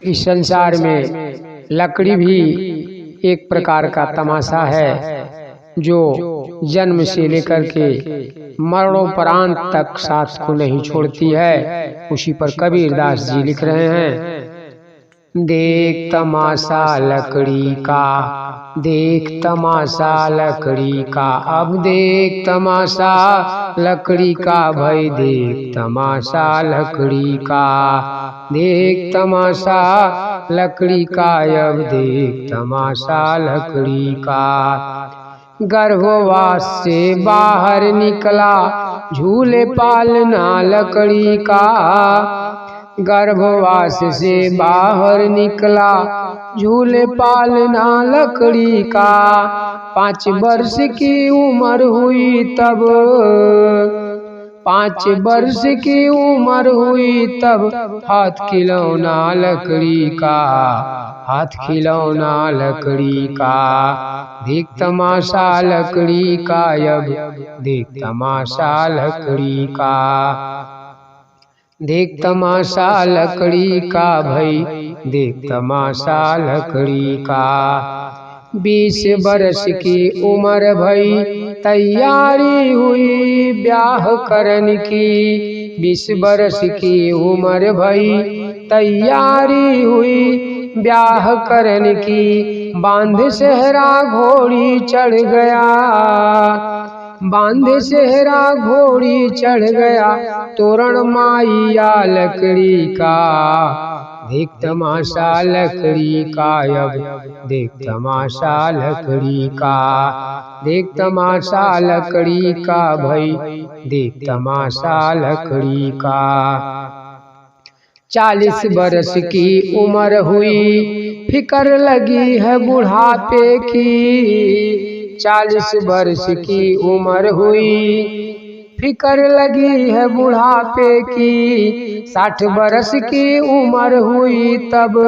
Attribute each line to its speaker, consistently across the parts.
Speaker 1: इस संसार में लकड़ी भी एक प्रकार का तमाशा है जो जन्म से लेकर के मरणोपरांत तक साथ को नहीं छोड़ती है। उसी पर कबीरदास जी लिख रहे हैं, देख तमाशा लकड़ी का, देख तमाशा लकड़ी का, अब देख तमाशा लकड़ी का, भाई देख तमाशा लकड़ी का, देख तमाशा लकड़ी का, अब देख तमाशा लकड़ी का। गर्भवास से बाहर निकला झूले पालना लकड़ी का, गर्भवास से बाहर निकला झूले पालना लकड़ी का। 5 वर्ष की उम्र हुई तब, 5 वर्ष की उम्र हुई तब, हाथ खिलौना लकड़ी का, हाथ खिलौना लकड़ी का, देख तमाशा लकड़ी का, अब देख तमाशा लकड़ी का, देख तमाशा लकड़ी का, भाई देख तमाशा लकड़ी का। 20 बरस की उम्र भई तैयारी हुई ब्याह करन की, 20 बरस की उम्र भई तैयारी हुई ब्याह करन की। बांध सेहरा घोड़ी चढ़ गया, बांध सेहरा घोड़ी चढ़ गया, तोरण माइया लकड़ी का, देख तमाशा लकड़ी का, अब देख तमाशा लकड़ी का, देख तमाशा लकड़ी का, भाई देख तमाशा लकड़ी का। 40 बरस की उम्र हुई फिकर लगी है बुढ़ापे की, 40 वर्ष की उम्र हुई फिकर लगी है बुढ़ापे की। 60 बरस की उम्र हुई तब,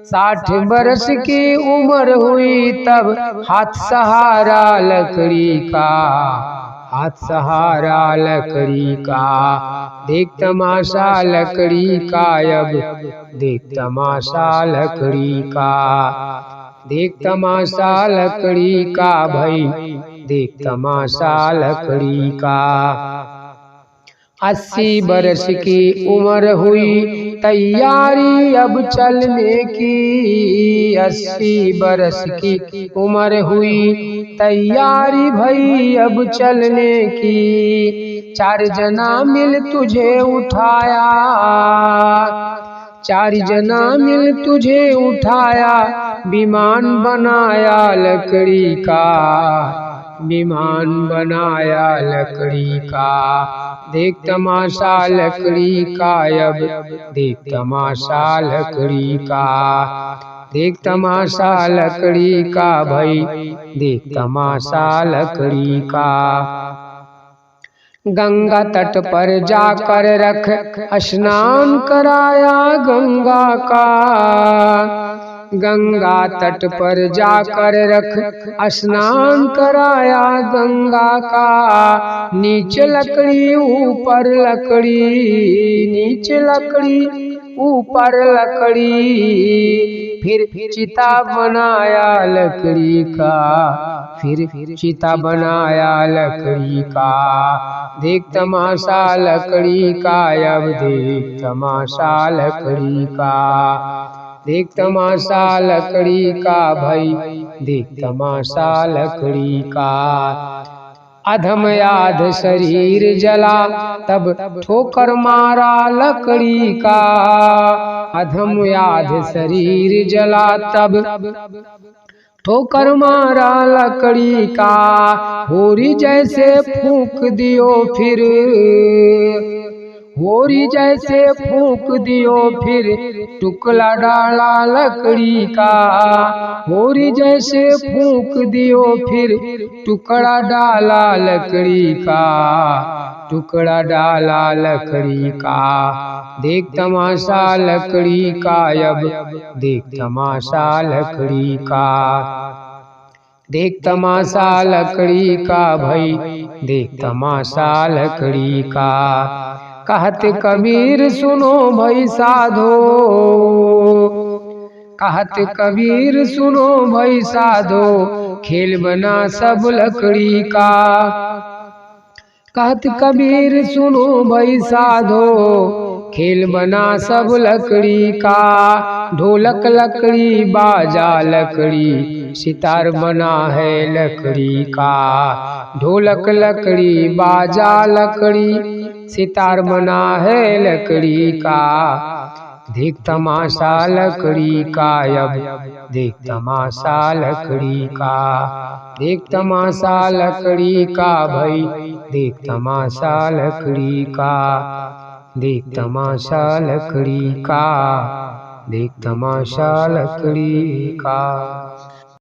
Speaker 1: 60 बरस की उम्र हुई तब, हाथ सहारा लकड़ी का, हाथ सहारा लकड़ी का, देख तमाशा लकड़ी का, अब देख तमाशा लकड़ी का, देख तमाशा लकड़ी का, भाई देख तमाशा लकड़ी का। 80 बरस की उम्र हुई तैयारी अब चलने की, 80 बरस की उम्र हुई तैयारी भई अब चलने की। 4 जना मिल तुझे उठाया, 4 जना मिल तुझे उठाया, विमान बनाया लकड़ी का, विमान बनाया लकड़ी का, देख तमाशा लकड़ी का, अब देख तमाशा लकड़ी का, देख तमाशा लकड़ी का, भाई देख तमाशा लकड़ी का। गंगा तट पर जाकर रख स्नान कराया गंगा का, गंगा तट पर जाकर रख स्नान कराया गंगा का। नीचे लकड़ी ऊपर लकड़ी, नीचे लकड़ी ऊपर लकड़ी, फिर चिता बनाया लकड़ी का, फिर चिता बनाया लकड़ी का, देख तमाशा लकड़ी का, अब देख तमाशा लकड़ी का, देख तमाशा लकड़ी का, भाई देख तमाशा लकड़ी का। अधम याद शरीर जला तब ठोकर मारा लकड़ी का, अधम याद शरीर जला तब ठोकर मारा लकड़ी का। होरी जैसे फूंक दियो फिर, होरी जैसे फूंक दियो फिर, टुकड़ा डाला लकड़ी का, होरी जैसे फूंक दियो फिर, टुकड़ा डाला लकड़ी का, टुकड़ा डाला लकड़ी का, देख तमाशा लकड़ी का, अब देख तमाशा लकड़ी का, देख तमाशा लकड़ी का, भाई देख तमाशा लकड़ी का। कहत कबीर सुनो भई साधो, कहत कबीर सुनो भई साधो, खेल बना सब लकड़ी का। कहत कबीर सुनो भई साधो, खेल बना सब लकड़ी का। ढोलक लकड़ी बाजा लकड़ी, सितार बना है लकड़ी का। ढोलक लकड़ी बाजा लकड़ी, सितार बना है लकड़ी का। देख तमाशा लकड़ी का अब, देख तमाशा लकड़ी का। देख तमाशा लकड़ी का भाई, देख तमाशा लकड़ी का। देख तमाशा लकड़ी का, देख तमाशा लकड़ी का।